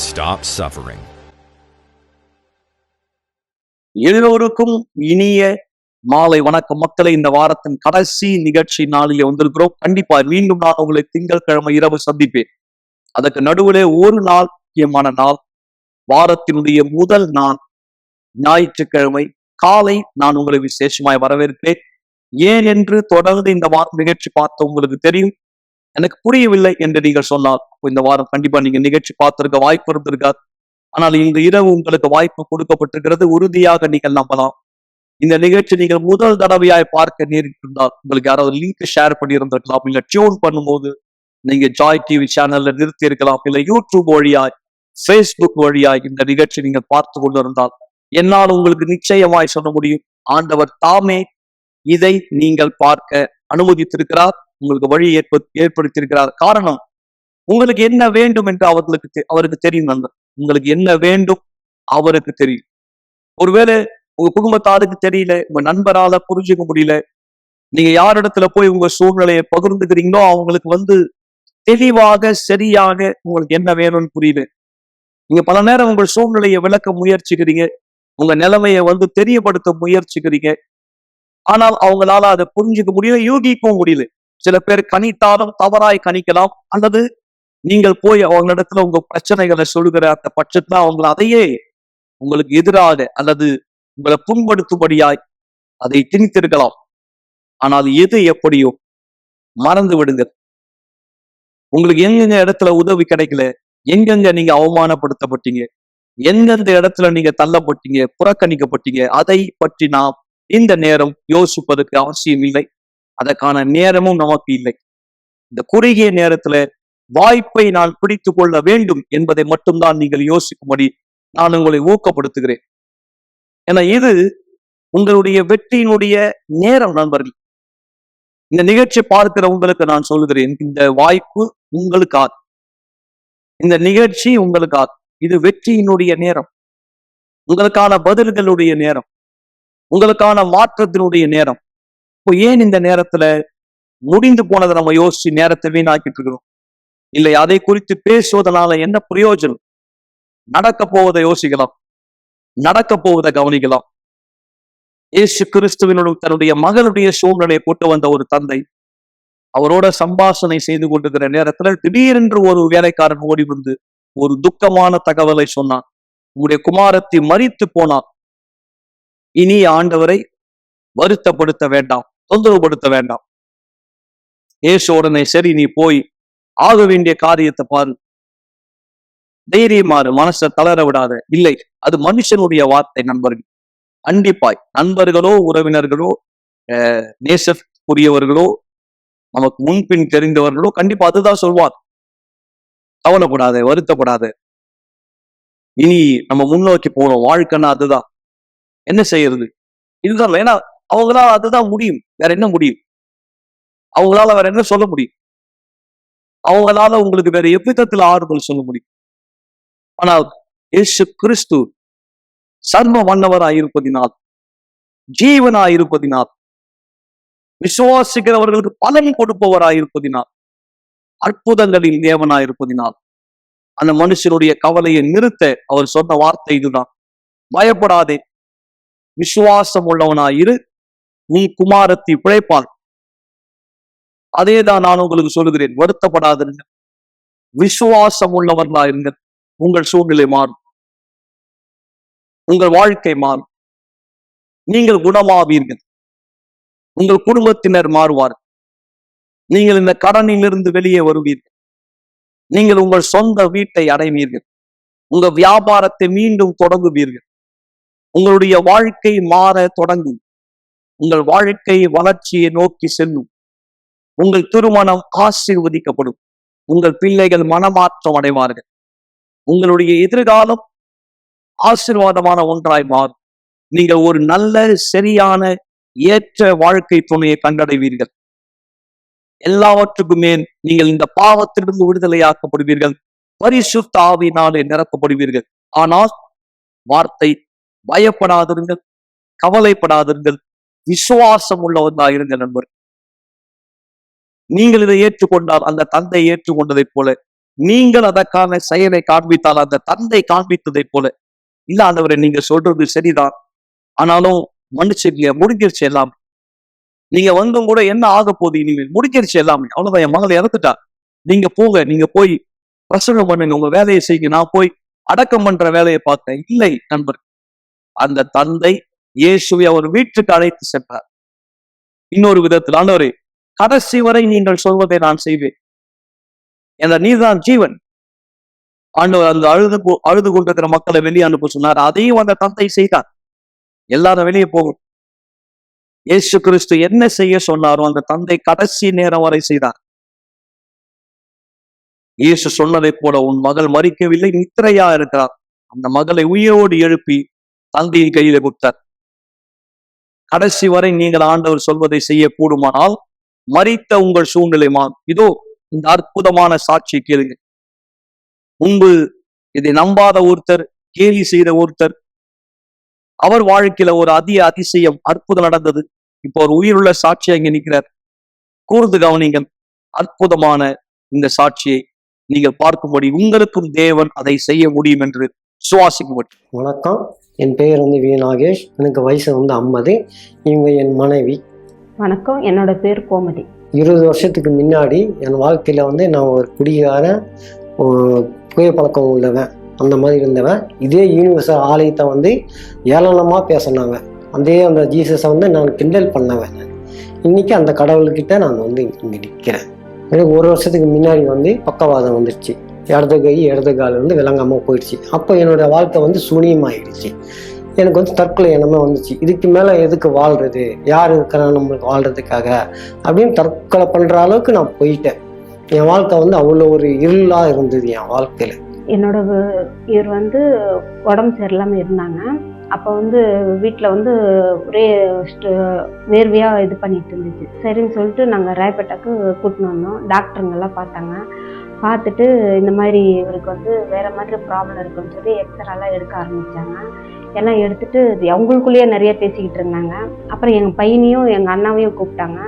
Stop suffering. எல்லோருக்கும் இனிய மாலை வணக்கம் மக்களை. இந்த வாரத்தின் கடைசி நிகழ்ச்சி நாளிலே வந்திருக்கிறோம். கண்டிப்பா மீண்டும் நான் உங்களை திங்கட்கிழமை இரவு சந்திப்பேன். அதற்கு நடுவிலே ஒரு நாள் முக்கியமான நாள், வாரத்தினுடைய முதல் நாள் ஞாயிற்றுக்கிழமை காலை நான் உங்களை விசேஷமாய் வரவேற்கிறேன். ஏன் என்று தொடர்ந்து இந்த வாரம் நிகழ்ச்சி பார்த்த உங்களுக்கு தெரியும். எனக்கு புரியவில்லை என்று நீங்கள் சொன்னால் இந்த வாரம் கண்டிப்பா நீங்க நிகழ்ச்சி பார்த்திருக்க வாய்ப்பு இருந்திருக்காது. ஆனால் இந்த இரவு உங்களுக்கு வாய்ப்பு கொடுக்கப்பட்டிருக்கிறது. உறுதியாக நீங்கள் நம்பலாம். இந்த நிகழ்ச்சி நீங்கள் முதல் தடவையாய் பார்க்க நேரிட்டிருந்தால் உங்களுக்கு யாராவது லிங்க் ஷேர் பண்ணி இருந்திருக்கலாம். இல்ல டியூன் பண்ணும்போது நீங்க ஜாய் டிவி சேனல்ல நிறுத்தி இருக்கலாம். இல்ல யூடியூப் வழியாய், Facebook வழியாய் இந்த நிகழ்ச்சி நீங்கள் பார்த்து கொண்டு இருந்தால் என்னால் உங்களுக்கு நிச்சயமாய் சொல்ல முடியும், ஆண்டவர் தாமே இதை நீங்கள் பார்க்க அனுமதித்திருக்கிறார். உங்களுக்கு வழி ஏற்படுத்தியிருக்கிறார். காரணம், உங்களுக்கு என்ன வேண்டும் என்று அவருக்கு தெரியும். நண்பர், உங்களுக்கு என்ன வேண்டும் அவருக்கு தெரியும். ஒருவேளை உங்க குடும்பத்தாருக்கு தெரியல, உங்க நண்பரால புரிஞ்சுக்க முடியல, நீங்க யாரிடத்துல போய் உங்க சூழ்நிலையை பகிர்ந்துக்கிறீங்களோ அவங்களுக்கு தெளிவாக சரியாக உங்களுக்கு என்ன வேணும்னு புரியல. நீங்க பல நேரம் உங்கள் சூழ்நிலையை விளக்க முயற்சிக்கிறீங்க, உங்க நிலைமையை தெரியப்படுத்த முயற்சிக்கிறீங்க. ஆனால் அவங்களால அதை புரிஞ்சுக்க முடியல, யூகிக்கவும் முடியல. சில பேர் கணித்தாலும் தவறாய் கணிக்கலாம், அல்லது நீங்கள் போய் அவங்களிடத்துல உங்க பிரச்சனைகளை சொல்லுகிற அந்த பட்சத்துல அவங்க அதையே உங்களுக்கு எதிராக அல்லது உங்களை புண்படுத்தும்படியாய் அதை திணித்திருக்கலாம். ஆனால் எது எப்படியோ மறந்து விடுங்க. உங்களுக்கு எங்கெங்க இடத்துல உதவி கிடைக்கல, எங்கெங்க நீங்க அவமானப்படுத்தப்பட்டீங்க, எந்தெந்த இடத்துல நீங்க தள்ளப்பட்டீங்க, புறக்கணிக்கப்பட்டீங்க, அதை பற்றி நாம் இந்த நேரம் யோசிப்பதற்கு அவசியம் இல்லை. அதற்கான நேரமும் நமக்கு இல்லை. இந்த குறுகிய நேரத்துல வாய்ப்பை நான் பிடித்துக் கொள்ள வேண்டும் என்பதை மட்டும்தான் நீங்கள் யோசிக்கும்படி நான் உங்களை ஊக்கப்படுத்துகிறேன். ஏன்னா இது உங்களுடைய வெற்றியினுடைய நேரம். நண்பர்கள், இந்த நிகழ்ச்சி பார்க்கிற உங்களுக்கு நான் சொல்லுகிறேன், இந்த வாய்ப்பு உங்களுக்காக, இந்த நிகழ்ச்சி உங்களுக்காக. இது வெற்றியினுடைய நேரம், உங்களுக்கான பதில்களுடைய நேரம், உங்களுக்கான மாற்றத்தினுடைய நேரம். இப்போ ஏன் இந்த நேரத்துல முடிந்து போனதை நம்ம யோசிச்சு நேரத்தை வீணாக்கிட்டு இருக்கிறோம்? இல்லை, அதை குறித்து பேசுவதனால என்ன பிரயோஜனம்? நடக்க போவதை யோசிக்கலாம், நடக்க போவதை கவனிக்கலாம். இயேசு கிறிஸ்துவினுடைய தன்னுடைய மகளுடைய சூழ்நிலையை கொண்டு வந்த ஒரு தந்தை அவரோட சம்பாஷணை செய்து கொண்டிருக்கிற நேரத்துல திடீரென்று ஒரு வேலைக்காரன் ஓடி வந்து ஒரு துக்கமான தகவலை சொன்னான். உங்களுடைய குமாரத்தி மரித்து போனார், இனி ஆண்டவரை வருத்தப்படுத்த வேண்டாம், தொந்தரவுபடுத்த வேண்டாம். இயேசு உடனே, சரி நீ போய் ஆக வேண்டிய காரியத்தை பாரு, தைரியமாறு, மனசை தளர விடாத. இல்லை, அது மனுஷனுடைய வார்த்தை. நண்பர்கள், கண்டிப்பாய் நண்பர்களோ உறவினர்களோ நேசக்குரியவர்களோ நமக்கு முன்பின் தெரிந்தவர்களோ கண்டிப்பா அதுதான் சொல்வார். கவலைப்படாத, வருத்தப்படாத, இனி நம்ம முன்னோக்கி போனோம், வாழ்க்கைன்னா அதுதான். என்ன செய்யறது? இதுதான். ஏன்னா அவங்களால அதுதான் முடியும், வேற என்ன முடியும்? அவங்களால வேற என்ன சொல்ல முடியும்? அவங்களால உங்களுக்கு வேற எவ்விதத்துல ஆறுதல் சொல்ல முடியும்? ஆனால் இயேசு கிறிஸ்து சர்வ வல்லவராயிருப்பதினால், ஜீவனாயிருப்பதினால், விசுவாசிக்கிறவர்களுக்கு பலன் கொடுப்பவராயிருப்பதினால், அற்புதங்களின் தேவனாயிருப்பதினால் அந்த மனுஷனுடைய கவலையை நிறுத்த அவர் சொன்ன வார்த்தை இதுதான். பயப்படாதே, விசுவாசம் உள்ளவனாயிரு, நீ குமாரத்தி பிழைப்பாள். அதேதான் நான் உங்களுக்கு சொல்லுகிறேன். வருத்தப்படாதிருங்க, விசுவாசம் உள்ளவர்களாயிருங்க. உங்கள் சூழ்நிலை மாறும், உங்கள் வாழ்க்கை மாறும், நீங்கள் குணமாவீர்கள், உங்கள் குடும்பத்தினர் மாறுவார், நீங்கள் இந்த கடனிலிருந்து வெளியே வருவீர்கள், நீங்கள் உங்கள் சொந்த வீட்டை அடைவீர்கள், உங்க வியாபாரத்தை மீண்டும் தொடங்குவீர்கள், உங்களுடைய வாழ்க்கை மாற தொடங்கும், உங்கள் வாழ்க்கை வளர்ச்சியை நோக்கி செல்லும், உங்கள் திருமணம் ஆசீர்வதிக்கப்படும், உங்கள் பிள்ளைகள் மனமாற்றம் அடைவார்கள், உங்களுடைய எதிர்காலம் ஆசீர்வாதமான ஒன்றாய் மாறும். நீங்கள் ஒரு நல்ல சரியான ஏற்ற வாழ்க்கை துணையை கண்டடைவீர்கள். எல்லாவற்றுக்குமே நீங்கள் இந்த பாவத்திலிருந்து விடுதலையாக்கப்படுவீர்கள், பரிசுத்த ஆவியினாலே நிரப்பப்படுவீர்கள். ஆனால் வார்த்தை, பயப்படாதிருங்கள், கவலைப்படாதிருங்கள், விசுவாசம் உள்ளவர்களாயிருங்க. நண்பர், நீங்கள் இதை ஏற்றுக்கொண்டால் அந்த தந்தை ஏற்றுக்கொண்டதைப் போல நீங்கள் அதற்கான செயலை காண்பித்தால் அந்த தந்தை காண்பித்ததை போல, இல்ல ஆண்டவரே நீங்க சொல்றது சரிதான், ஆனாலும் மன்னிச்சிருங்க, முடிஞ்சிருச்சு எல்லாமே. நீங்க வந்தும் கூட என்ன ஆக போகுது இனிமேல், முடிஞ்சிருச்சு எல்லாமே, அவ்வளவுதான், என் மகளை இறந்துட்டா, நீங்க போங்க, நீங்க போய் பிரசங்கம் பண்ணுங்க, உங்க வேலையை செய்யுங்க, நான் போய் அடக்கம் பண்ற வேலையை பார்த்தேன். இல்லை நண்பர், அந்த தந்தை இயேசுவை அவர் வீட்டுக்கு அழைத்து சென்றார். இன்னொரு விதத்தில், ஆண்டவரே கடைசி வரை நீங்கள் சொல்வதை நான் செய்வேன், என்ற நீதான் ஜீவன். ஆண்டவர் அந்த அழுது கொண்டிருக்கிற மக்களை வெளியே அனுப்ப சொன்னார். அதையும் அந்த தந்தை செய்தார். எல்லாரும் வெளியே போகும். இயேசு கிறிஸ்து என்ன செய்ய சொன்னாரோ அந்த தந்தை கடைசி நேரம் வரை செய்தார். இயேசு சொன்னதை போல, உன் மகள் மரிக்கவில்லை, நித்திரையா இருக்கிறார். அந்த மகளை உயிரோடு எழுப்பி தந்தையின் கையில கொடுத்தார். கடைசி வரை நீங்கள் ஆண்டவர் சொல்வதை செய்ய கூடுமானால் மரித்த உங்கள் சூழ்நிலை இதோ இந்த அற்புதமான சாட்சி கேளுங்க. முன்பு இதை நம்பாத ஒருத்தர், கேலி செய்த ஒருத்தர், அவர் வாழ்க்கையில ஒரு அதிசயம் அற்புதம் நடந்தது. இப்போ ஒரு உயிருள்ள சாட்சியா இங்க நிற்கிறார். கூர்ந்து கவனிங்கள். அற்புதமான இந்த சாட்சியை நீங்கள் பார்க்கும்படி உங்களுக்கும் தேவன் அதை செய்ய முடியும் என்று சுவாசிக்கும்படி. வணக்கம், என் பெயர் வி நாகேஷ். எனக்கு வயசு 50. இவங்க என் மனைவி. வணக்கம், என்னோட பேர் கோமதி. 20 வருஷத்துக்கு முன்னாடி என் வாழ்க்கையில நான் ஒரு குடிகார, புகைப்பழக்கம் உள்ளவன், அந்த மாதிரி இருந்தவன். இதே யூனிவர்சல் ஆலயத்தை ஏளனமாக பேசினாங்க. அந்த ஜீசஸை நான் கிண்டல் பண்ணவன். இன்னைக்கு அந்த கடவுள்கிட்ட நான் இங்கே நிற்கிறேன். எனக்கு 1 வருஷத்துக்கு முன்னாடி பக்கவாதம் வந்துடுச்சு. இடது கை இடது கால் விளங்காமல் போயிடுச்சு. அப்போ என்னோட வாழ்க்கை சூனியமாயிடுச்சு. எனக்கு தற்கொலை எண்ணமே வந்துச்சு. இதுக்கு மேலே எதுக்கு வாழ்றது, யார் இருக்கிறா நம்மளுக்கு வாழ்றதுக்காக அப்படின்னு தற்கொலை பண்ணுற அளவுக்கு நான் போயிட்டேன். என் வாழ்க்கை அவ்வளோ ஒரு இருளாக இருந்தது என் வாழ்க்கையில். என்னோட இவர் உடம்பு சரியில்லாமல் இருந்தாங்க. அப்போ வீட்டில் ஒரே வேர்வையாக இது பண்ணிட்டு இருந்துச்சு. சரின்னு சொல்லிட்டு நாங்கள் ராயப்பேட்டாக்கு கூட்டின்னு வந்தோம். டாக்டருங்கெல்லாம் பார்த்தாங்க. பார்த்துட்டு இந்த மாதிரி இவருக்கு வேறு மாதிரி ப்ராப்ளம் இருக்குன்னு சொல்லி எக்ஸ்ரேலாம் எடுக்க ஆரம்பித்தாங்க. எல்லாம் எடுத்துட்டு அவங்களுக்குள்ளேயே நிறைய பேசிக்கிட்டு இருந்தாங்க. அப்புறம் எங்கள் பையனையும் எங்கள் அண்ணாவையும் கூப்பிட்டாங்க.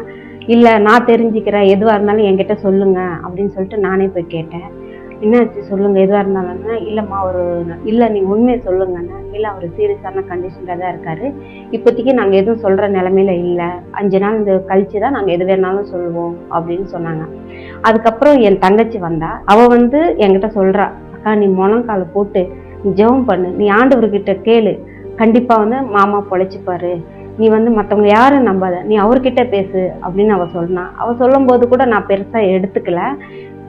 இல்லை நான் தெரிஞ்சுக்கிறேன், எதுவாக இருந்தாலும் என்கிட்ட சொல்லுங்க அப்படின்னு சொல்லிட்டு நானே போய் கேட்டேன். என்னாச்சு சொல்லுங்க, எதுவாக இருந்தாலும்னா, இல்லைம்மா இல்லை நீங்கள் உண்மையை சொல்லுங்கன்னு. இல்லை அவர் சீரியஸான கண்டிஷனில் தான் இருக்காரு, இப்போதைக்கு நாங்கள் எதுவும் சொல்கிற நிலமையில இல்லை, 5 நாள் கழிச்சு தான் நாங்கள் எது வேணாலும் சொல்லுவோம் அப்படின்னு சொன்னாங்க. அதுக்கப்புறம் என் தங்கச்சி வந்தா. அவள் என்கிட்ட சொல்கிறா, அக்கா நீ முழங்கால போட்டு நீ ஜெபம் பண்ணு, நீ ஆண்டவர்கிட்ட கேளு, கண்டிப்பாக மாமா பொழைச்சிப்பாரு, நீ மற்றவங்க யாரும் நம்பாத, நீ அவர்கிட்ட பேசு அப்படின்னு அவள் சொன்னான். அவள் சொல்லும் போது கூட நான் பெருசாக எடுத்துக்கல.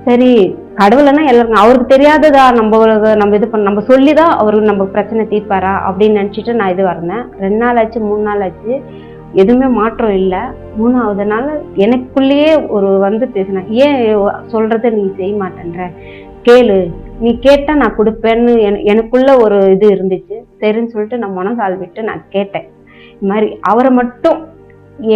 சரி, கடவுளைனா எல்லாருக்கும் அவருக்கு தெரியாததா, நம்ம இது பண்ண, நம்ம சொல்லிதான் அவருக்கு நம்ம பிரச்சனை தீர்ப்பாரா அப்படின்னு நினச்சிட்டு நான் இது வரேன். 2 நாள் ஆச்சு, 3 நாள் ஆச்சு, எதுவுமே மாற்றம் இல்லை. 3ஆவது நாள் எனக்குள்ளேயே ஒரு பேசினேன், ஏன் சொல்றத நீ செய்ய மாட்டேன்ற, கேளு, நீ கேட்டா நான் கொடுப்பேன்னு எனக்குள்ள ஒரு இது இருந்துச்சு. சரின்னு சொல்லிட்டு நான் முனகால் விட்டு நான் கேட்டேன். இது மாதிரி அவரை மட்டும்,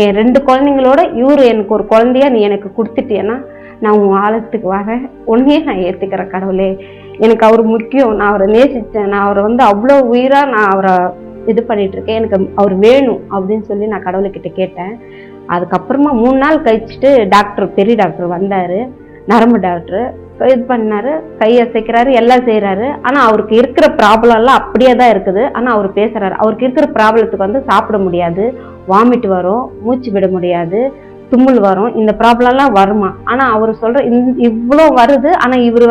என் 2 குழந்தைங்களோட இவரு எனக்கு ஒரு குழந்தையா நீ எனக்கு கொடுத்துட்டேன்னா நான் உன் ஆழத்துக்கு வரேன், உன்னையே நான் ஏற்றுக்கிறேன் கடவுளே, எனக்கு அவர் முக்கியம், நான் அவரை நேசித்தேன், நான் அவரை அவ்வளோ உயிராக நான் அவரை இது பண்ணிட்டு இருக்கேன், எனக்கு அவர் வேணும் அப்படின்னு சொல்லி நான் கடவுள்கிட்ட கேட்டேன். அதுக்கப்புறமா 3 நாள் கழிச்சுட்டு பெரிய டாக்டர் வந்தார், நரம்பு டாக்டர். இது பண்ணாரு, கையை அசைக்கிறாரு, எல்லாம் செய்கிறாரு. ஆனால் அவருக்கு இருக்கிற ப்ராப்ளம்லாம் அப்படியே தான் இருக்குது. ஆனால் அவர் பேசுகிறாரு. அவருக்கு இருக்கிற ப்ராப்ளத்துக்கு சாப்பிட முடியாது, வாமிட் வரும், மூச்சு விட முடியாது, தும்மல் வரும், இந்த ப்ராப்ளம்லாம் வருமா. ஆனால் அவர் சொல்கிற இவ்வளோ வருது. ஆனால் இவர்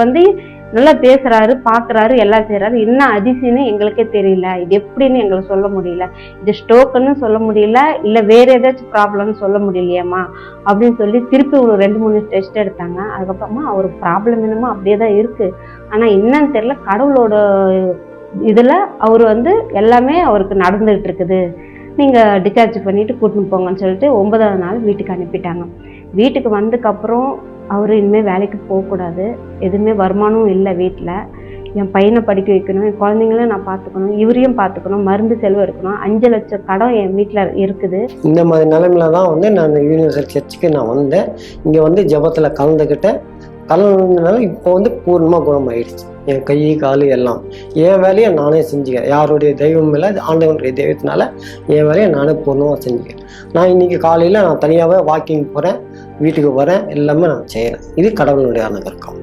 நல்லா பேசுகிறாரு, பார்க்குறாரு, எல்லாம் செய்கிறாரு. என்ன அதிசயம்னு எங்களுக்கே தெரியல, இது எப்படின்னு எங்களுக்கு சொல்ல முடியல, இது ஸ்ட்ரோக்குன்னு சொல்ல முடியல, இல்லை வேறு ஏதாச்சும் ப்ராப்ளம்னு சொல்ல முடியலையேம்மா அப்படின்னு சொல்லி திருப்பி ஒரு 2-3 டெஸ்ட் எடுத்தாங்க. அதுக்கப்புறமா அவர் ப்ராப்ளம் என்னமோ அப்படியே தான் இருக்குது. ஆனால் என்னன்னு தெரியல, கடவுளோட இதில் அவர் எல்லாமே அவருக்கு நடந்துகிட்டு இருக்குது, நீங்கள் டிஸ்சார்ஜ் பண்ணிவிட்டு கூட்டின்னு போங்கன்னு சொல்லிட்டு 9ஆவது நாள் வீட்டுக்கு அனுப்பிட்டாங்க. வீட்டுக்கு வந்ததுக்கப்புறம் அவர் இனிமேல் வேலைக்கு போகக்கூடாது, எதுவுமே வருமானம் இல்லை வீட்டில், என் பையனை படிக்க வைக்கணும், என் குழந்தைங்களும் நான் பார்த்துக்கணும், இவரையும் பார்த்துக்கணும், மருந்து செலவு இருக்கணும், 5 லட்சம் கடன் என் வீட்டில் இருக்குது. இந்த மாதிரி நிலைமையில தான் நான் யூனிவர்சல் சர்ச்சுக்கு நான் வந்தேன். இங்கே ஜெபத்தில் கலந்துக்கிட்டேன். கலந்ததுனால இப்போ பூர்ணமாக குணமாயிடுச்சு. என் கை கால் எல்லாம் என் வேலையை நானே செஞ்சுக்கிறேன். யாருடைய தெய்வம் இல்லை, ஆண்டவனுடைய தெய்வத்தினால என் வேலையை நானே பூர்ணமாக செஞ்சுக்கிறேன். நான் இன்னைக்கு காலையில் நான் தனியாகவே வாக்கிங் போகிறேன், வீட்டுக்கு வரேன், எல்லாமே நான் செய்கிறேன். இது கடவுளுடைய அனுகிரகம்.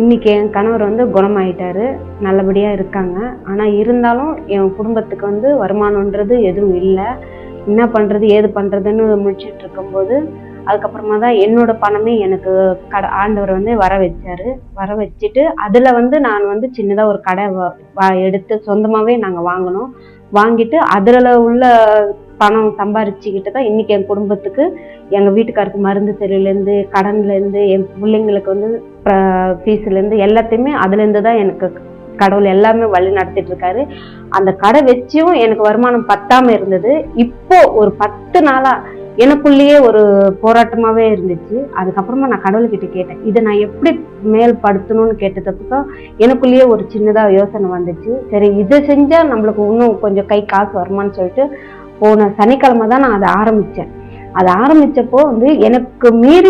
இன்னைக்கு என் கணவர் வந்து குணமாயிட்டாரு, நல்லபடியாக இருக்காங்க. ஆனால் இருந்தாலும் என் குடும்பத்துக்கு வந்து வருமானன்றது எதுவும் இல்லை. என்ன பண்ணுறது ஏது பண்ணுறதுன்னு முழிச்சிட்டு இருக்கும்போது அதுக்கப்புறமா தான் என்னோட பணமே எனக்கு ஆண்டவர் வந்து வர வச்சுட்டு அதில் வந்து நான் வந்து சின்னதாக ஒரு கடை எடுத்து சொந்தமாகவே நாங்கள் வாங்கினோம். வாங்கிட்டு அதில் உள்ள பணம் சம்பாரிச்சுக்கிட்டு தான் இன்னைக்கு என் குடும்பத்துக்கு எங்கள் வீட்டுக்காருக்கு மருந்து செலவுலேருந்து கடன்லேருந்து என் பிள்ளைங்களுக்கு வந்து ஃபீஸ்லேருந்து எல்லாத்தையுமே அதுலேருந்து தான் எனக்கு கடவுள் எல்லாமே வழி நடத்திட்டு இருக்காரு. அந்த கடை வச்சும் எனக்கு வருமானம் பத்தாம இருந்தது. இப்போ ஒரு 10 நாளா எனக்குள்ளேயே ஒரு போராட்டமாவே இருந்துச்சு. அதுக்கப்புறமா நான் கடவுள்கிட்ட கேட்டேன், இதை நான் எப்படி மேல்படுத்தணும்னு கேட்டதுக்கு எனக்குள்ளேயே ஒரு சின்னதா யோசனை வந்துச்சு. சரி, இதை செஞ்சா நம்மளுக்கு இன்னும் கொஞ்சம் கை காசு வருமானு சொல்லிட்டு போன சனிக்கிழமை தான் நான் அதை ஆரம்பிச்சேன். அதை ஆரம்பிச்சப்போ வந்து எனக்கு மீறி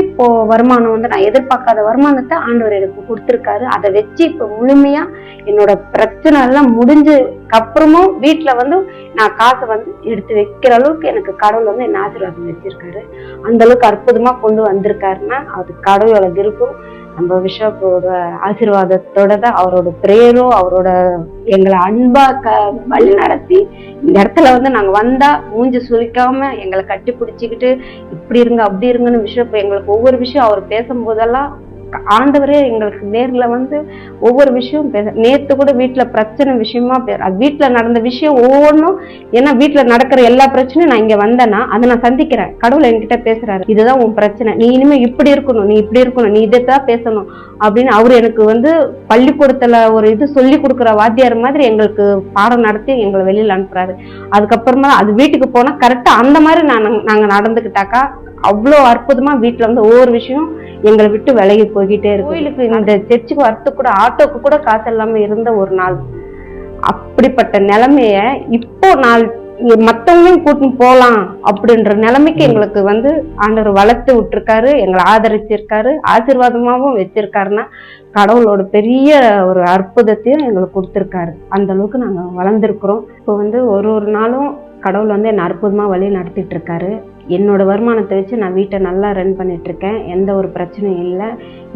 வருமானம் வந்து நான் எதிர்பார்க்காத வருமானத்தை ஆண்டவர் எனக்கு கொடுத்துருக்காரு. அதை வச்சு இப்போ முழுமையா என்னோட பிரச்சனை எல்லாம் முடிஞ்சதுக்கு அப்புறமும் வீட்டுல வந்து நான் காசை வந்து எடுத்து வைக்கிற அளவுக்கு எனக்கு கடவுள் வந்து என்ன ஆசீர்வாதம் வச்சிருக்காரு. அந்த அளவுக்கு அற்புதமா கொண்டு வந்திருக்காருன்னா அது கடவுளோட விருப்பம். நம்ம பிஷப்போட ஆசீர்வாதத்தோட தான், அவரோட பிரேயரும் அவரோட எங்களை அன்பா வழி நடத்தி இந்த இடத்துல வந்து நாங்க வந்தா மூஞ்சி சுளிக்காம எங்களை கட்டி பிடிச்சிக்கிட்டு இப்படி இருங்க அப்படி இருங்கன்னு பிஷப் எங்களுக்கு ஒவ்வொரு விஷயம் அவர் பேசும்போதெல்லாம் ஆண்டவரே எங்களுக்கு நேர்ல வந்து ஒவ்வொரு விஷயம் நேத்து கூட வீட்டுல பிரச்சனை விஷயமா அது வீட்டுல நடந்த விஷயம் ஒவ்வொன்றும். ஏன்னா வீட்டுல நடக்கிற எல்லா பிரச்சனையும் நான் இங்க வந்தேன்னா அதை நான் சந்திக்கிறேன். கடவுள் என்கிட்ட பேசுறாரு, இதுதான் உன் பிரச்சனை, நீ இனிமே இப்படி இருக்கணும், நீ இப்படி இருக்கணும், நீ இதைத்தான் பேசணும் அப்படின்னு அவரு எனக்கு வந்து பள்ளிக்கூடத்துல ஒரு இது சொல்லி கொடுக்குற வாத்தியார் மாதிரி எங்களுக்கு பாடம் நடத்தி எங்களை வெளியில அனுப்புறாரு. அதுக்கப்புறமா அது வீட்டுக்கு போனா கரெக்டா அந்த மாதிரி நாங்க நடந்துக்கிட்டாக்கா அவ்வளோ அற்புதமா வீட்டுல வந்து ஒவ்வொரு விஷயம் எங்களை விட்டு விலகி போய்கிட்டே இருக்கு. கோயிலுக்கு இந்த சர்ச்சுக்கு வரத்துக்கு கூட ஆட்டோக்கு கூட காசு இல்லாம இருந்த ஒரு நாள். அப்படிப்பட்ட நிலைமைய இப்போ நாள் மத்தவங்களையும் கூட்டின்னு போலாம் அப்படின்ற நிலைமைக்கு எங்களுக்கு வந்து ஆண்டவர் வளர்த்து விட்டுருக்காரு, எங்களை ஆதரிச்சிருக்காரு, ஆசீர்வாதமாகவும் வச்சிருக்காருன்னா கடவுளோட பெரிய ஒரு அற்புதத்தையும் எங்களுக்கு கொடுத்துருக்காரு. அந்த அளவுக்கு நாங்க வளர்ந்துருக்கிறோம். இப்போ வந்து ஒரு நாளும் கடவுள் வந்து என்னை அற்புதமா வழி நடத்திட்டு இருக்காரு. என்னோட வருமானத்தை வச்சு நான் வீட்டை நல்லா ரன் பண்ணிட்டு இருக்கேன். எந்த ஒரு பிரச்சனையும் இல்லை.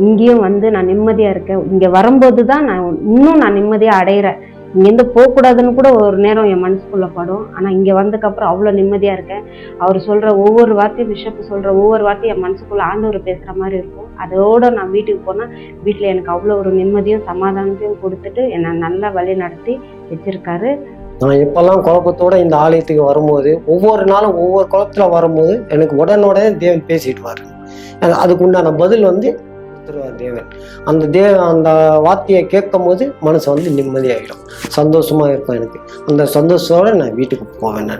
இங்கேயும் வந்து நான் நிம்மதியா இருக்கேன். இங்க வரும்போது தான் நான் நிம்மதியா அடையிறேன். இங்கேருந்து போகக்கூடாதுன்னு கூட ஒரு நேரம் என் மனசுக்குள்ள படும். ஆனா இங்க வந்ததுக்கப்புறம் அவ்வளோ நிம்மதியா இருக்கேன். அவர் சொல்ற ஒவ்வொரு வார்த்தையும், பிஷப் சொல்ற ஒவ்வொரு வார்த்தையும் என் மனசுக்குள்ள ஆண்டவர் பேசுற மாதிரி இருக்கும். அதோட நான் வீட்டுக்கு போனா வீட்டுல எனக்கு அவ்வளோ ஒரு நிம்மதியும் சமாதானத்தையும் கொடுத்துட்டு என்னை நல்லா வழி நடத்தி வச்சிருக்காரு. நான் எப்பெல்லாம் குழப்பத்தோட இந்த ஆலயத்துக்கு வரும்போது ஒவ்வொரு நாளும் ஒவ்வொரு குழப்பத்துல வரும்போது எனக்கு உடனே தேவன் பேசிடுவார். அதுக்கு உண்டான பதில் வந்து கொடுத்துருவார் தேவன். அந்த வார்த்தையை கேட்கும் போது மனசு வந்து நிம்மதியாகிடும், சந்தோஷமா இருக்கும். எனக்கு அந்த சந்தோஷத்தோட நான் வீட்டுக்கு போவேன்.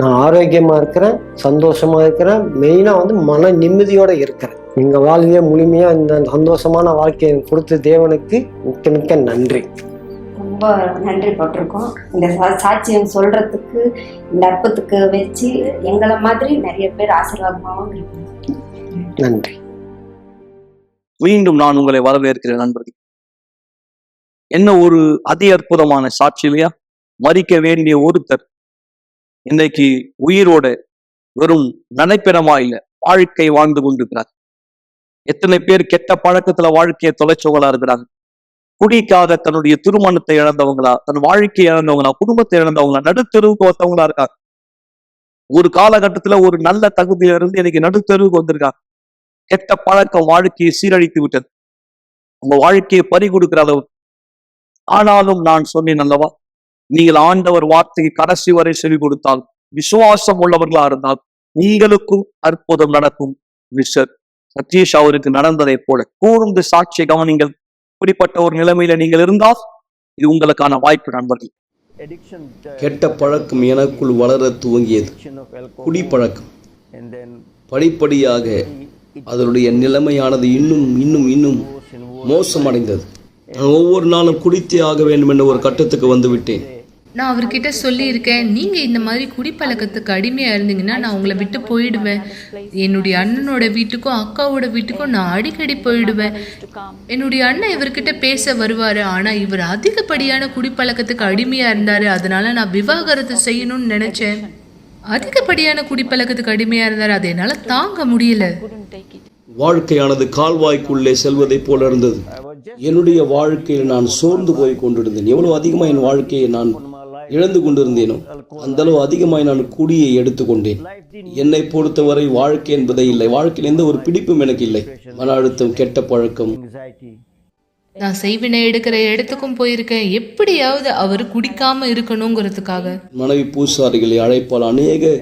நான் ஆரோக்கியமா இருக்கிறேன், சந்தோஷமா இருக்கிறேன், மெயினா வந்து மன நிம்மதியோட இருக்கிறேன். எங்க வாழ்க்கையை முழுமையா இந்த சந்தோஷமான வாழ்க்கையை கொடுத்த தேவனுக்கு மிக்க மிக்க நன்றி. ரொம்ப நன்றி பட்டிருக்கோம். இந்த சாட்சியம் சொல்றதுக்கு, இந்த அற்புதத்துக்கு வச்சு எங்களை மாதிரி நிறைய பேர் ஆசீர்வாதமாகவும் இருக்கு. நன்றி. மீண்டும் நான் உங்களை வரவேற்கிறேன் நண்பர்கள். என்ன ஒரு அதி அற்புதமான சாட்சி இல்லையா? மறிக்க வேண்டிய ஒருத்தர் இன்னைக்கு உயிரோட வெறும் நினைப்பிடமா இல்ல வாழ்க்கை வாழ்ந்து கொண்டிருக்கிறார். எத்தனை பேர் கெட்ட பழக்கத்துல வாழ்க்கையை தொலைச்சவங்களா இருக்கிறாங்க. குடிக்காக தன்னுடைய திருமணத்தை இழந்தவங்களா, தன் வாழ்க்கையை இழந்தவங்களா, குடும்பத்தை இழந்தவங்களா, நடுத்தெருவுக்கு வந்தவங்களா இருக்காங்க. ஒரு காலகட்டத்துல ஒரு நல்ல தகுதியில இருந்து இன்னைக்கு நடுத்தெருவுக்கு வந்திருக்காங்க. கெட்ட பழக்கம் வாழ்க்கையை சீரழித்து விட்டது, உங்க வாழ்க்கையை பறி கொடுக்கிற அளவு. ஆனாலும் நான் சொன்னேன் அல்லவா, நீங்கள் ஆண்டவர் வார்த்தையை கடைசி வரை சொல்லிக் கொடுத்தால், விசுவாசம் உள்ளவர்களா இருந்தால் உங்களுக்கும் அற்புதம் நடக்கும். மிஸ்டர் சதீஷ் அவருக்கு நடந்ததை போல கூர்ந்து சாட்சியை கவனிங்கள். இப்படிப்பட்ட ஒரு நிலைமையில நீங்கள் இருந்தால் இது உங்களுக்கான வாய்ப்பு நண்பர்கள். கெட்ட பழக்கம் எனக்குள் வளர துவங்கியது. குடிப்பழக்கம் படிப்படியாக அதனுடைய நிலைமையானது இன்னும் இன்னும் இன்னும் மோசமடைந்தது. நான் ஒவ்வொரு நாளும் குடித்தே ஆக வேண்டும் என்ற ஒரு கட்டத்துக்கு வந்து விட்டேன். நான் அவர்கிட்ட சொல்லியிருக்கேன், நீங்கள் இந்த மாதிரி குடிப்பழக்கத்துக்கு அடிமையாக இருந்தீங்கன்னா நான் உங்களை விட்டு போயிடுவேன். என்னுடைய அண்ணனோட வீட்டுக்கும் அக்காவோட வீட்டுக்கும் நான் அடிக்கடி போயிடுவேன். என்னுடைய அண்ணன் இவர்கிட்ட பேச வருவார், ஆனால் இவர் அதிகப்படியான குடிப்பழக்கத்துக்கு அடிமையாக இருந்தார். அதனால நான் விவாகரத்து செய்யணும்னு நினச்சேன். அதிகப்படியான குடிப்பழக்கத்துக்கு அடிமையாக இருந்தார், அதை என்னால் தாங்க முடியல. வாழ்க்கையானது கால்வாய்க்குள்ளே செல்வதை போல இருந்தது. என்னுடைய வாழ்க்கையில் நான் சோர்ந்து போய் கொண்டிருந்தேன். எவ்வளவு அதிகமாக என் வாழ்க்கையை நான் இழந்து கொண்டிருந்தேனோ அந்த அளவு அதிகமாய் நான் குடியை எடுத்துக்கொண்டேன். என்னை பொறுத்தவரை வாழ்க்கை என்பதே இல்லை. வாழ்க்கையில் எந்த ஒரு பிடிப்பும் எனக்கு இல்லை. மன அழுத்தம், கெட்ட பழக்கம். நான் செய்வினை எடுக்கிற இடத்துக்கும் போயிருக்கேன், எப்படியாவது அவர் குடிக்காம இருக்கணுங்கிறதுக்காக. மனைவி பூசாரிகளை அழைப்பால் அநேக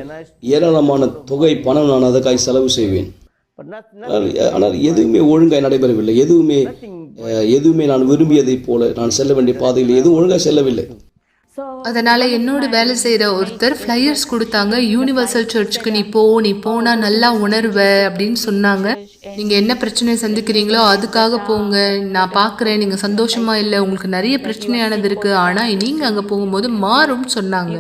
ஏராளமான தொகை பணம் நான் அதற்காக செலவு செய்வேன். ஆனால் எதுவுமே ஒழுங்காய் நடைபெறவில்லை. எதுவுமே நான் விரும்பியதை போல நான் செல்ல வேண்டிய பாதையில் எதுவும் ஒழுங்காக செல்லவில்லை. அதனால என்னோட வேலை செய்யற ஒருத்தர் ஃபிளையர்ஸ் கொடுத்தாங்க. யூனிவர்சல் சர்ச்சுக்கு நீ போனா நல்லா உணர்வ அப்படின்னு சொன்னாங்க. நீங்க என்ன பிரச்சனை சந்திக்கிறீங்களோ அதுக்காக போங்க, நான் பாக்குறேன் நீங்க சந்தோஷமா இல்லை, உங்களுக்கு நிறைய பிரச்சனையானது இருக்கு, ஆனா நீங்க அங்க போகும்போது மாறும்னு சொன்னாங்க.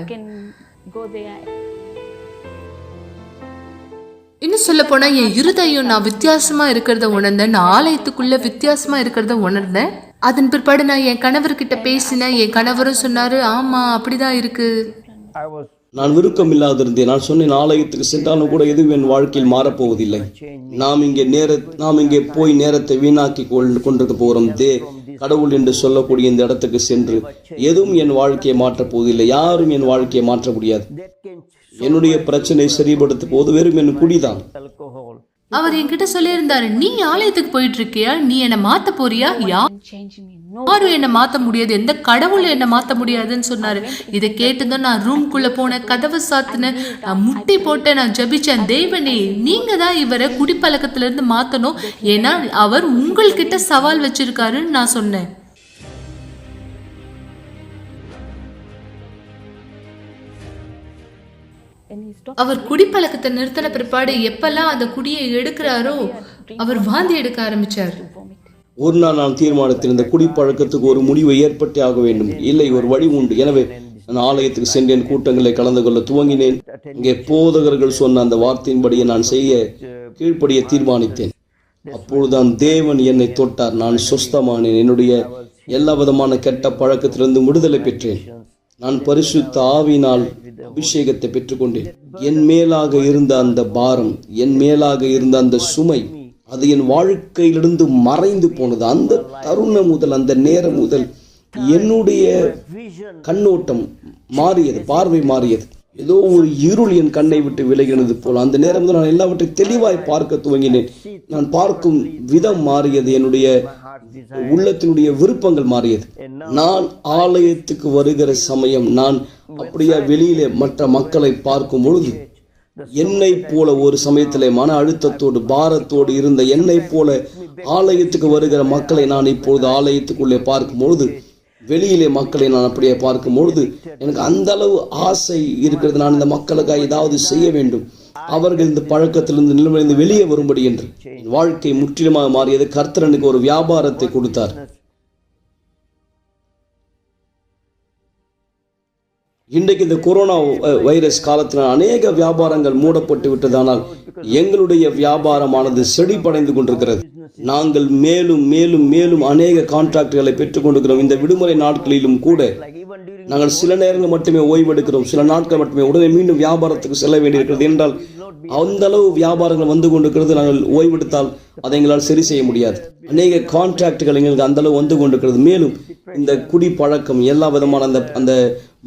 இன்னும் சொல்ல போனா என் இருதயம் நான் வித்தியாசமா இருக்கிறத உணர்ந்தேன். நான் ஆலயத்துக்குள்ள வித்தியாசமா இருக்கிறத உணர்ந்தேன். அதன் பிற்பாடு நான் என் கணவர்கிட்ட பேசினேன். என் கணவரும் சொன்னாரு, ஆமா அப்படிதான் இருக்கு. நான் விருப்பம் இல்லாதிருந்தேன். நான் சொன்னேன், ஆலயத்துக்கு சென்றாலும் கூட எதுவும் என் வாழ்க்கையில் மாறப்போவதில்லை. நாம் இங்கே போய் நேரத்தை வீணாக்கி கொண்டிருக்க போகிறோம். கடவுள் என்று சொல்லக்கூடிய இந்த இடத்துக்கு சென்று எதுவும் என் வாழ்க்கையை மாற்றப் போவதில்லை. யாரும் என் வாழ்க்கையை மாற்ற முடியாது. என்னுடைய பிரச்சனை சரிபடுத்த போது வெறும் என் குடிதான். அவர் என்கிட்ட சொல்லியிருந்தாரு, நீ ஆலயத்துக்கு போயிட்டு இருக்கியா, நீ என்ன மாத்த போறியா? யாரும் என்ன மாத்த முடியாது, எந்த கடவுளும் என்ன மாத்த முடியாதுன்னு சொன்னாரு. இதை கேட்டுதான் நான் ரூம்குள்ள போனேன், கதவை சாத்தினேன், நான் முட்டி போட்டேன், நான் ஜபிச்சேன், தேவனே நீங்க தான் இவரை குடிப்பழக்கத்துல இருந்து மாத்தணும், ஏன்னா அவர் உங்கள்கிட்ட சவால் வச்சிருக்காருன்னு நான் சொன்னேன். அவர் குடிப்பழக்கத்தை நிறுத்தின பிற்பாடு எப்பெல்லாம் அந்த குடியை எடுக்கிறாரோ அவர் வாந்தி எடுக்க ஆரம்பிச்சார். ஒரு நாள் நான் தீர்மானித்தேன், இந்த குடிப்பழக்கத்துக்கு ஒரு முடிவை ஏற்பட்டே ஆக வேண்டும். இல்லை, ஒரு வழி உண்டு. எனவே நான் ஆலயத்துக்கு சென்றேன், கூட்டங்களை கலந்து கொள்ள துவங்கினேன். இங்கே போதகர்கள் சொன்ன அந்த வார்த்தையின்படியே நான் கீழ்ப்படிய தீர்மானித்தேன். அப்பொழுதுதான் தேவன் என்னை தொட்டார். நான் சுஸ்தமானேன். என்னுடைய எல்லா விதமான கெட்ட பழக்கத்திலிருந்து விடுதலை பெற்றேன். நான் பரிசுத்த ஆவியினால் அபிஷேகத்தை பெற்றுக்கொண்டேன். என் மேலாக இருந்த அந்த பாரம், என் மேலாக இருந்த அந்த சுமை, அது என் வாழ்க்கையிலிருந்து மறைந்து போனது. அந்த தருணம் முதல், அந்த நேரம் முதல் என்னுடைய கண்ணோட்டம் மாறியது, பார்வை மாறியது. ஏதோ ஒரு இருள் என் கண்ணை விட்டு விலகினது போல அந்த நேரம் முதல் நான் எல்லாவற்றையும் தெளிவாய் பார்க்க துவங்கினேன். நான் பார்க்கும் விதம் மாறியது. என்னுடைய உள்ளத்தினுடைய விருப்பங்கள் மாறியது. நான் ஆலயத்துக்கு வருகிற சமயம் நான் அப்படியே வெளியிலே மற்ற மக்களை பார்க்கும் பொழுது என்னை போல ஒரு சமயத்திலே மன அழுத்தத்தோடு பாரத்தோடு இருந்த என்னை போல ஆலயத்துக்கு வருகிற மக்களை நான் இப்பொழுது ஆலயத்துக்குள்ளே பார்க்கும் பொழுது, வெளியிலே மக்களை நான் அப்படியே பார்க்கும் பொழுது எனக்கு அந்த அளவு ஆசை இருக்கிறது. நான் இந்த மக்களுக்காக ஏதாவது செய்ய வேண்டும், அவர்கள் இந்த பழக்கத்திலிருந்து நிலைமையிலிருந்து வெளியே வரும்படி என்று. என் வாழ்க்கை முற்றிலுமாக மாறியது. கர்த்தர் எனக்கு ஒரு வியாபாரத்தை கொடுத்தார். இன்றைக்கு இந்த கொரோனா வைரஸ் காலத்தினால் அநேக வியாபாரங்கள் மூடப்பட்டு விட்டதானால் எங்களுடைய வியாபாரமானது செழிப்படைந்து கொண்டிருக்கிறது. நாங்கள் மேலும் மேலும் மேலும் அநேக கான்ட்ராக்டுகளை பெற்றுக் கொண்டிருக்கிறோம். இந்த விடுமுறை நாட்களிலும் கூட நாங்கள் சில நேரங்கள் மட்டுமே ஓய்வெடுக்கிறோம், சில நாட்கள் மட்டுமே. உடனே மீண்டும் வியாபாரத்துக்கு செல்ல வேண்டியிருக்கிறது. என்றால் அந்த அளவு வியாபாரங்கள் வந்து கொண்டிருக்கிறது. நாங்கள் ஓய்வெடுத்தால் அதை எங்களால் சரி செய்ய முடியாது. அநேக கான்ட்ராக்டுகள் எங்களுக்கு அந்த அளவு வந்து கொண்டிருக்கிறது. மேலும் இந்த குடி பழக்கம், எல்லா விதமான அந்த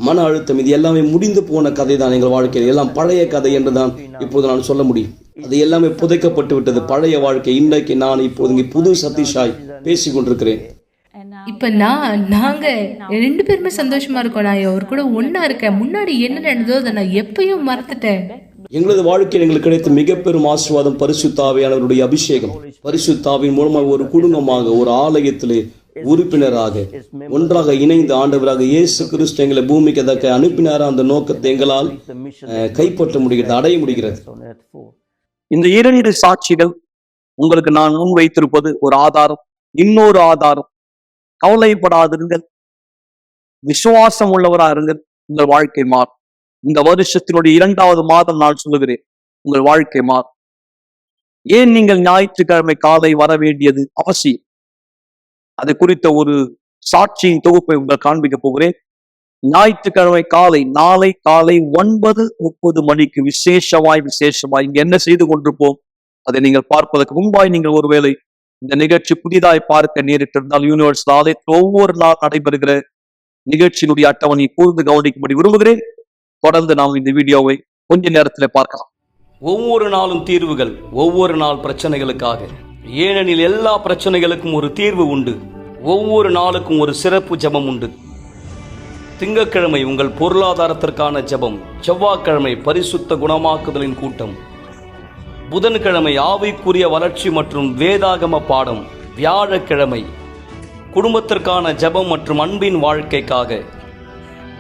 மன அழுத்தம், இது எல்லாமே முடிந்து போன கதை தான். எங்கள் வாழ்க்கையில் எல்லாம் பழைய கதை என்று தான் இப்போது நான் சொல்ல முடியும். அது எல்லாமே புதைக்கப்பட்டு விட்டது, பழைய வாழ்க்கை. இன்றைக்கு நான் இப்போது இங்கே புது சதீஷாய் பேசிக் கொண்டிருக்கிறேன். இப்ப நாங்க 2 பேருமே சந்தோஷமா இருக்கோம். நான் அவர் கூட ஒன்னா இருக்கேன். முன்னாடி என்ன நடந்ததோ அதை நான் எப்பயும் மறந்துட்டேன். எங்களது வாழ்க்கையில் எங்களுக்கு கிடைத்த மிக பெரும் ஆசீர்வாதம் பரிசுத்த ஆவியானவருடைய அபிஷேகம். பரிசுத்த ஆவியின் மூலமாக ஒரு குடும்பமாக, ஒரு ஆலயத்திலே உறுப்பினராக ஒன்றாக இணைந்து ஆண்டவராக இயேசு கிறிஸ்து எங்களை பூமிக்கு அதற்கு அனுப்பினார அந்த நோக்கத்தை எங்களால் கைப்பற்ற முடிகிறது, அடைய முடிகிறது. இந்த 2 சாட்சிகள் உங்களுக்கு நான் முன் வைத்திருப்பது ஒரு ஆதாரம். இன்னொரு ஆதாரம், கவலைப்படாதிருங்கள், விசுவாசம் உள்ளவரா இருங்கள், உங்கள் வாழ்க்கை மாறும். இந்த வருஷத்தினுடைய 2வது மாதம் நான் சொல்லுகிறேன், உங்கள் வாழ்க்கை மாறும். ஏன் நீங்கள் ஞாயிற்றுக்கிழமை காலை வர வேண்டியது அவசியம்? அது குறித்த ஒரு சாட்சியின் தொகுப்பை உங்கள் காண்பிக்க போகிறேன். ஞாயிற்றுக்கிழமை காலை, நாளை காலை 9:30 மணிக்கு விசேஷமாய் இங்க என்ன செய்து கொண்டிருப்போம் அதை நீங்கள் பார்ப்பதற்கு முன்பாய் நீங்கள் ஒருவேளை இந்த நிகழ்ச்சி புதிதாய் பார்க்க நேரிட்டிருந்தால் யூனிவர்சல் ஆலயத்தில் ஒவ்வொரு நாள் நடைபெறுகிற நிகழ்ச்சியினுடைய அட்டவணை கூர்ந்து கவனிக்கும்படி விரும்புகிறேன். தொடர்ந்து நாம் இந்த வீடியோவை கொஞ்ச நேரத்தில் பார்க்கலாம். ஒவ்வொரு நாளும் தீர்வுகள், ஒவ்வொரு நாள் பிரச்சனைகளுக்காக. ஏனெனில் எல்லா பிரச்சனைகளுக்கும் ஒரு தீர்வு உண்டு. ஒவ்வொரு நாளுக்கும் ஒரு சிறப்பு ஜெபம் உண்டு. திங்கட்கிழமை உங்கள் பொருளாதாரத்திற்கான ஜெபம், செவ்வாய்க்கிழமை பரிசுத்த குணமாக்குதலின் கூட்டம், புதன்கிழமை ஆவிக்குரிய வளர்ச்சி மற்றும் வேதாகம பாடம், வியாழக்கிழமை குடும்பத்திற்கான ஜெபம் மற்றும் அன்பின் வாழ்க்கைக்காக,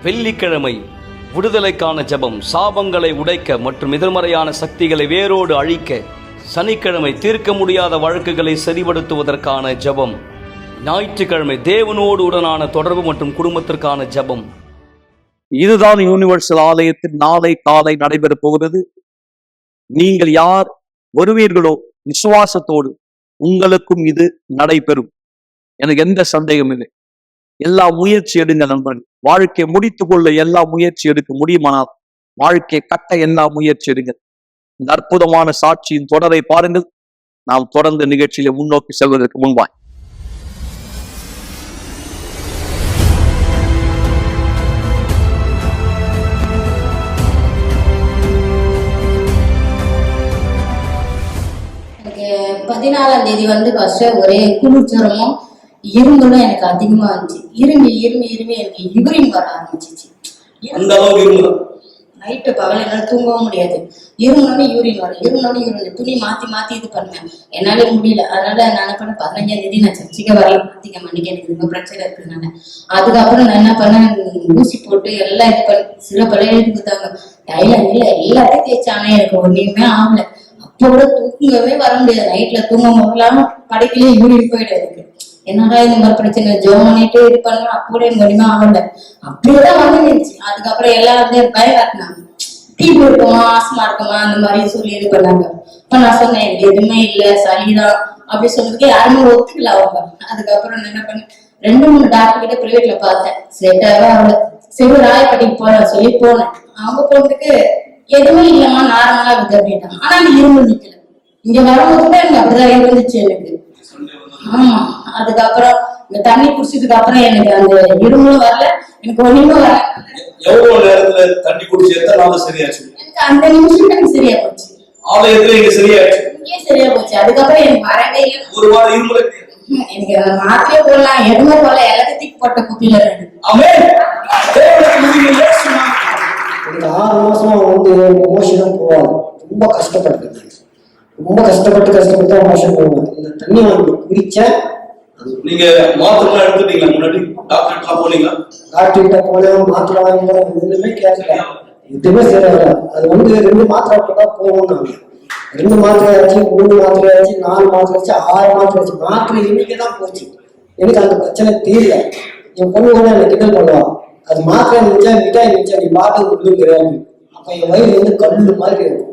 வெள்ளிக்கிழமை விடுதலைக்கான ஜெபம், சாபங்களை உடைக்க மற்றும் எதிர்மறையான சக்திகளை வேரோடு அழிக்க, சனிக்கிழமை தீர்க்க முடியாத வழக்குகளை சரிபடுத்துவதற்கான ஜெபம், ஞாயிற்றுக்கிழமை தேவனோடு உடனான தொடர்பு மற்றும் குடும்பத்திற்கான ஜெபம். இதுதான் யூனிவர்சல் ஆலயத்தில் நாளை காலை நடைபெற போகிறது. நீங்கள் யார் வருவீர்களோ விசுவாசத்தோடு உங்களுக்கும் இது நடைபெறும். எனக்கு எந்த சந்தேகம் இல்லை. எல்லா முயற்சி எடுங்க நண்பர்கள். வாழ்க்கை முடித்துக் கொள்ள எல்லா முயற்சி எடுக்க முடியுமானால் வாழ்க்கை கட்ட எல்லா முயற்சி எடுங்க. இந்த அற்புதமான சாட்சியின் தொடரை பாருங்கள். நாம் தொடர்ந்து நிகழ்ச்சியில முன்னோக்கி செல்வதற்கு முன்பாய் எனக்கு 14ஆம் தேதி வந்து ஃபர்ஸ்ட் ஒரே குளிர்ச்சரமும் இரும்புலாம் எனக்கு அதிகமா இருந்துச்சு. இரும்பி எனக்கு யூரின் வர ஆரம்பிச்சிச்சு. நைட்டு பகல் என்னால தூங்கவும் முடியாது. இருமுனோடனே யூரின் துணி மாத்தி இது பண்ணேன். என்னால முடியல. அதனால நான் என்ன பண்ணேன், 15ஆம் தேதி நான் சர்ச்சைக்கு வரல. மாத்திக்க மன்னிக்க, எனக்கு ரொம்ப பிரச்சனை இருக்குனால. அதுக்கப்புறம் நான் என்ன பண்ணேன், ஊசி போட்டு எல்லாம் இது பண்ணி சிறப்பெல்லாம் எழுதி கொடுத்தாங்க. டைலர் இல்ல எல்லாத்தையும் தேய்ச்சானே, எனக்கு ஒண்ணுமே ஆகல. அப்போ கூட தூங்கவே வர முடியாது. நைட்ல தூங்க போகலாம், படைக்கிலேயே யூரின் போயிடு. எனக்கு என்னடா இந்த மாதிரி பிரச்சனை, ஜோம் பண்ணிட்டு இது பண்ண அப்படி ஒண்ணுமே ஆகல. அப்படியேதான் வந்துருந்துச்சு. அதுக்கப்புறம் எல்லாம் வந்து பயக்காட்டினாங்க. டிபி இருக்குமா, ஆஸ்மா இருக்குமா, அந்த மாதிரி சொல்லி இது பண்ணாங்க. இப்ப நான் சொன்னேன் எனக்கு எதுவுமே இல்ல, சளிதான் அப்படி சொன்னதுக்கு யாருமே ஒத்துக்கல அவங்க. அதுக்கப்புறம் நான் என்ன பண்ணேன், 2-3 டாக்டர் கிட்ட பிரைவேட்ல பார்த்தேன். செட்டாவே அவளை சரி ராயப்பட்டிக்கு போறேன் சொல்லி போனேன். அவங்க போனதுக்கு எதுவுமே இல்லம்மா, நார்மலா இருக்கு அப்படின்ட்டாங்க. ஆனா அந்த இரும்பு நிக்கல. இங்க வரும்போது கூட எனக்கு அப்படிதான் இருந்துச்சு எனக்கு. ஆமா. அதுக்கப்புறம் இந்த தண்ணி குடிச்சதுக்கு அப்புறம் எனக்கு அந்த இருமலும் வரல, எனக்கு ஒண்ணுமே வரல. எவ்வளவு நேரத்துல தண்ணி குடிச்சு எத்தனை நாள் சரியாச்சு? எனக்கு அந்த நிமிஷம் எனக்கு சரியா போச்சு. ஆலயத்துல இங்க சரியாச்சு, இங்கே சரியா போச்சு. அதுக்கப்புறம் எனக்கு வரவே இல்லை. ஒரு வாரம் இருமுறை எனக்கு மாத்திரையே போடலாம், எதுவுமே போல, எல்லாத்தையும் போட்ட குப்பில இருக்கு. ஆமென். இந்த 6 மாசமா வந்து மோஷனும் போவாது. ரொம்ப கஷ்டப்பட்டு மோஷன் போவாது. இந்த தண்ணி வாங்கி குடிச்சேன். நீங்க மாத்திரை எடுத்துட்டீங்களா? முன்னாடி டாக்டர் போனீங்களா? டாக்டர் கிட்ட போனேன், மாத்திரை வாங்கி ஒண்ணுமே கேட்கல, எதுவுமே சரியாகல. அது வந்து 2 மாத்திரை போட்டா போகும். நாங்க 2 மாத்திரை ஆச்சு, 3 மாத்திரை ஆச்சு, 4 மாத்திரை ஆச்சு, 6 மாத்திரை ஆச்சு. மாத்திரை இன்னைக்குதான் போச்சு. எனக்கு அந்த பிரச்சனை தெரியல. என் பொண்ணு கூட எனக்கு கிண்டல் பண்ணுவா, அது மாத்திரை நினைச்சா மிட்டாய் நினைச்சா நீ பாட்டு உள்ளுங்கிறாரு. அப்ப என் வயிறு வந்து கல்லு மாதிரி இருக்கும்.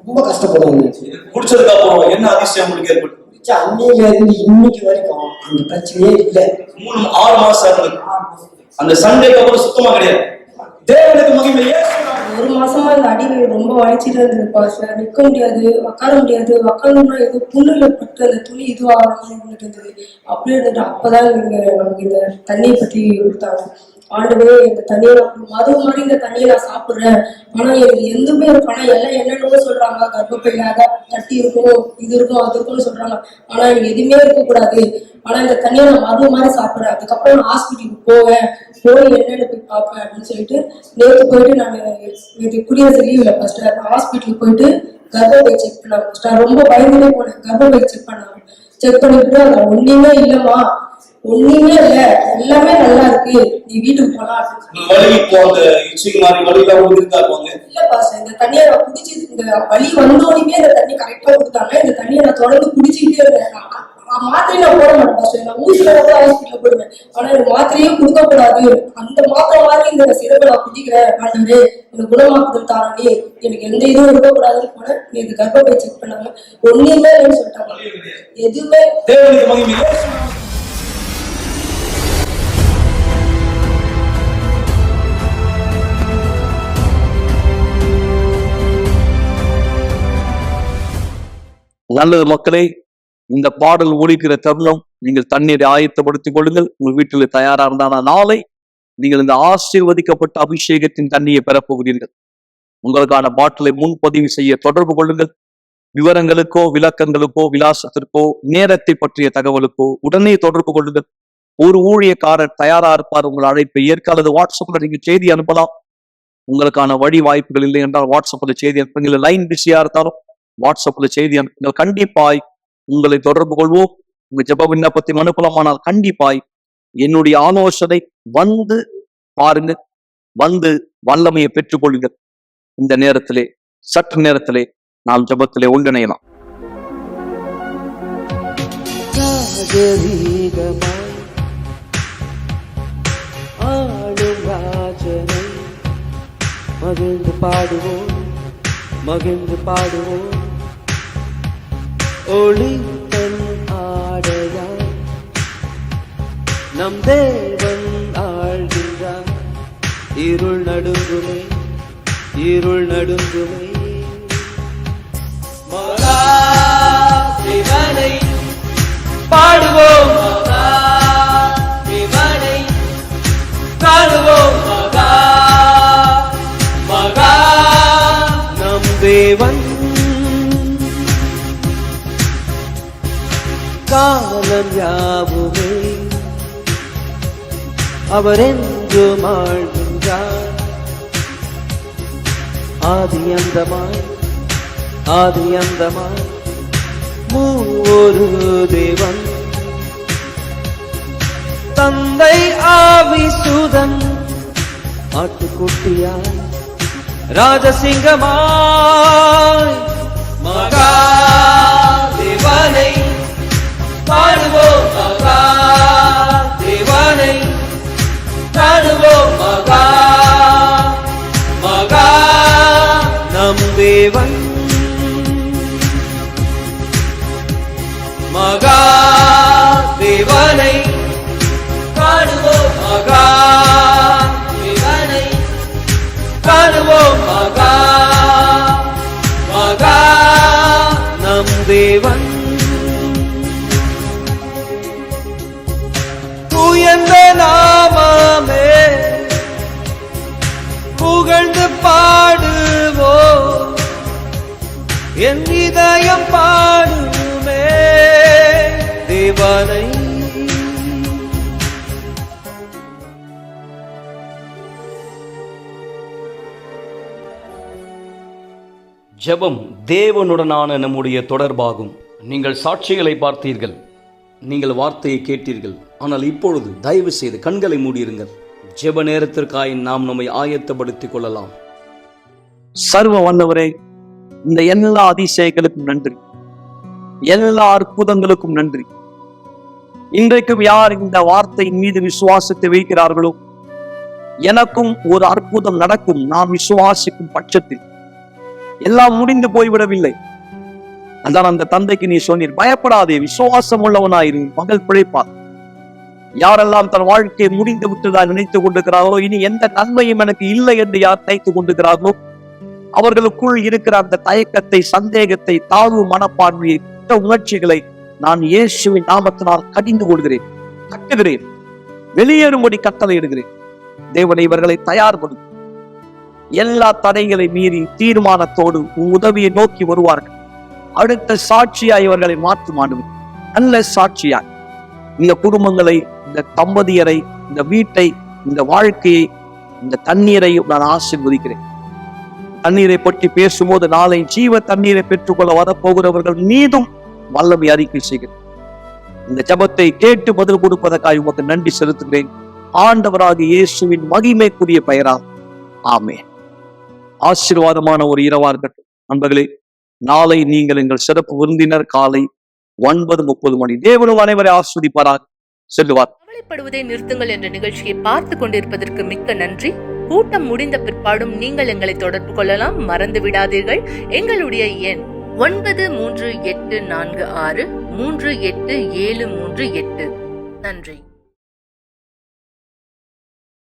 ரொம்ப கஷ்டப்படுவாங்க. குடிச்சதுக்கு அப்புறம் என்ன அதிசயம் உங்களுக்கு ஏற்பட்டு? அன்னையில இருந்து இன்னைக்கு வரைக்கும் அந்த பிரச்சனையே இல்லை. 6 மாசம் அந்த சண்டைக்கு அப்புறம் சுத்தமா கிடையாது. தேவனுக்கு மகிமை. 1 மாசமா இந்த அடி ரொம்ப வலிச்சிட்டு இருந்தது பாஸ்டர். நிற்க முடியாது, உட்கார முடியாது. உட்காந்தோம்னா ஏதோ புண்ணுல பட்டு அந்த துணி இதுவாக இருந்தது. அப்படியே இருந்துட்டு அப்பதான் நமக்கு இந்த தண்ணியை பத்தி கொடுத்தாங்க. ஆண்டவே இந்த தண்ணியை மது மாதிரி இந்த தண்ணியை நான் சாப்பிடுறேன். ஆனா எனக்கு எதுவுமே இருக்கும். ஆனா எல்லாம் என்னென்னமோ சொல்றாங்க, கர்ப்பப்பையாக தட்டி இருக்கும், இது இருக்கும், அது இருக்கும்னு சொல்றாங்க. ஆனா எனக்கு எதுவுமே இருக்கக்கூடாது. ஆனா இந்த தண்ணியை நான் மது மாதிரி சாப்பிடுறேன். அதுக்கப்புறம் நான் ஹாஸ்பிட்டலுக்கு போய் என்னென்னு போய் பார்ப்பேன் அப்படின்னு சொல்லிட்டு நேற்று போயிட்டு நான் குடியரசு லீவ்ல ஃபர்ஸ்ட் ஹாஸ்பிட்டலுக்கு போயிட்டு கர்ப்பப்பை செக் பண்ணாங்க. ஃபர்ஸ்ட் ரொம்ப பயந்துட்டே போனேன். கர்ப்பப்பை செக் பண்ணாங்க. செக் பண்ணிட்டு அதுல ஒண்ணுமே இல்லம்மா, ஒண்ணுமே இல்ல, எல்லாமே நல்லா இருக்கு, நீ வீட்டுக்கு போலாம் இல்ல பாஸ்டர். இந்த தண்ணியை நான் குடிச்சு இந்த வலி வந்தோடனே இந்த தண்ணி கரெக்டா கொடுத்தாங்க. இந்த தண்ணியை நான் தொடர்ந்து குடிச்சுக்கிட்டே இருந்தேன். மாத்திரையும் நான் போட மாட்டேன் பாஸ்டர். நான் ஊசியில கூட ஹாஸ்பிட்டல் போடுவேன். ஆனா எனக்கு மாத்திரையும் கொடுக்க கூடாது. அந்த மாத்திரை மாதிரி இந்த சிறப்பை நான் குடிக்கிறேன். ஆண்டவரே எனக்கு குணமாக்குதல் தாரானே, எனக்கு எந்த இதுவும் இருக்கக்கூடாதுன்னு போனேன். இது கர்ப்பப்பை செக் பண்ணாங்க, ஒண்ணுமே இல்லைன்னு சொல்லிட்டாங்க. எதுவுமே நல்லது மக்களே, இந்த பாடல் ஒலிக்கிற தருணம் நீங்கள் தண்ணீரை ஆயத்தப்படுத்திக் கொள்ளுங்கள். உங்கள் வீட்டில் தயாரா இருந்தான நாளை நீங்கள் இந்த ஆசீர்வதிக்கப்பட்ட அபிஷேகத்தின் தண்ணியை பெறப்போகிறீர்கள். உங்களுக்கான பாட்டிலை முன்பதிவு செய்ய தொடர்பு கொள்ளுங்கள். விவரங்களுக்கோ விளக்கங்களுக்கோ விலாசத்திற்கோ நேரத்தை பற்றிய தகவலுக்கோ உடனே தொடர்பு கொள்ளுங்கள். ஒரு ஊழியக்காரர் தயாரா இருப்பார் உங்கள் அழைப்பை ஏற்க, அல்லது வாட்ஸ்அப்ல நீங்க செய்தி அனுப்பலாம். உங்களுக்கான வழி வாய்ப்புகள் இல்லை என்றால் வாட்ஸ்அப்ல செய்தி அனுப்புங்கள். லைன் பிஸியா இருந்தாலும் வாட்ஸ்அப்ல செய்தி அனுப்புங்கள். கண்டிப்பாய் உங்களை தொடர்பு கொள்வோம். உங்க ஜெப விண்ணப்பத்தை அனுப்பலாம். ஆனால் கண்டிப்பாய் என்னுடைய ஆலோசனை வந்து பாருங்க, வந்து வல்லமையை பெற்றுக்கொள்ளுங்கள். இந்த நேரத்திலே சற்று நேரத்திலே நாம் ஜெபத்திலே ஒன்றிணையலாம். மகிழ்ந்து பாடுவோம், மகிழ்ந்து பாடுவோம். ஒளி தன் ஆடையாய் நம் தேவன் ஆழ்கின்றார். இருள் நடுங்குமே, இருள் நடுங்குமே. மகா தேவனை பாடுவோம், மகா தேவனை காணுவோம். மகா மகா நம் தேவன் காலம் யாவுமே அவர் என்றும் ஆழ்கின்றார். ஆதி அந்தமாய், ஆதி அந்தமாய் மூவொரு தேவன். தந்தை ஆவி சுதன் ஆட்டுக்குட்டியாய் ராஜசிங்கமாய் மகா தேவனை பாடுவோம், மகா தேவனை காணுவோம். மகா மகா நம் தேவன் மகா தேவனை காணுவோம். மகா தேவனை காணுவோம். மகா மகா நம் தேவன் உயர்ந்த நாமமே புகழ்ந்து பாடுவோம். என் இதயம் பாடுமே தேவனை. ஜெபம் தேவனுடனான நம்முடைய தொடர்பாகும். நீங்கள் சாட்சிகளை பார்த்தீர்கள், நீங்கள் வார்த்தையை கேட்டீர்கள். ஆனால் இப்பொழுது தயவு செய்து கண்களை மூடியிருங்கள். ஜெப நேரத்திற்காய் நாம் நம்மை ஆயத்தப்படுத்திக் கொள்ளலாம். சர்வ வல்லவரே, இந்த எல்லா அதிசயங்களுக்கும் நன்றி, எல்லா அற்புதங்களுக்கும் நன்றி. இன்றைக்கும் யார் இந்த வார்த்தையின் மீது விசுவாசத்தை வைக்கிறார்களோ, எனக்கும் ஒரு அற்புதம் நடக்கும் நான் விசுவாசிக்கும் பட்சத்தில் எல்லாம் முடிந்து போய்விடவில்லை. அதான் அந்த தந்தைக்கு நீ சொன்னீர், பயப்படாதே, விசுவாசம் உள்ளவனாயிரு, மகள் பிழைப்பார். யாரெல்லாம் தன் வாழ்க்கையை முடிந்து விட்டதா நினைத்துக் கொண்டிருக்கிறார்களோ, இனி எந்த நன்மையும் எனக்கு இல்லை என்று யார் நினைத்துக் கொண்டிருக்கிறார்களோ, அவர்களுக்குள் இருக்கிற அந்த தயக்கத்தை, சந்தேகத்தை, தாழ்வு மனப்பான்மையை, உணர்ச்சிகளை நான் இயேசுவின் நாமத்தினால் கடிந்து கொள்கிறேன், கட்டுகிறேன், வெளியேறும்படி கட்டளையிடுகிறேன். தேவனை இவர்களை தயார் கொடு. எல்லா தடைகளை மீறி தீர்மானத்தோடு உதவியை நோக்கி வருவார்கள். அடுத்த சாட்சியாய் இவர்களை மாற்றும் ஆண்டவரே, நல்ல சாட்சியாய் இந்த குடும்பங்களை, இந்த தம்பதியரை, இந்த வீட்டை, இந்த வாழ்க்கையை, இந்த தண்ணீரை நான் ஆசீர்வதிக்கிறேன். தண்ணீரை பற்றி பேசும்போது நாளை ஜீவ தண்ணீரை பெற்றுக்கொள்ள வரப்போகிறவர்கள் மீதும் வல்லமை அறிக்கை செய்கிறேன். இந்த ஜெபத்தை கேட்டு பதில் கொடுப்பதற்காக உமக்கு நன்றி செலுத்துகிறேன். ஆண்டவராகிய இயேசுவின் மகிமைக்குரிய பெயரால் ஆமென். ஆசீர்வாதமான ஒரு இரவா இருக்கட்டும். நண்பர்களே, நாளை நீங்கள் எங்கள் சிறப்பு விருந்தினர் காலை 9:30 மணி. தேவனும் அனைவரை ஆஸ்வதிப்பாராக. செல்லுவார். கவலைப்படுவதை நிறுத்துங்கள் என்ற நிகழ்ச்சியை பார்த்து கொண்டிருப்பதற்கு மிக்க நன்றி. கூட்டம் முடிந்த பிற்பாடும் நீங்கள் எங்களை தொடர்பு கொள்ளலாம். மறந்து விடாதீர்கள், எங்களுடைய எண் 9384638738. நன்றி.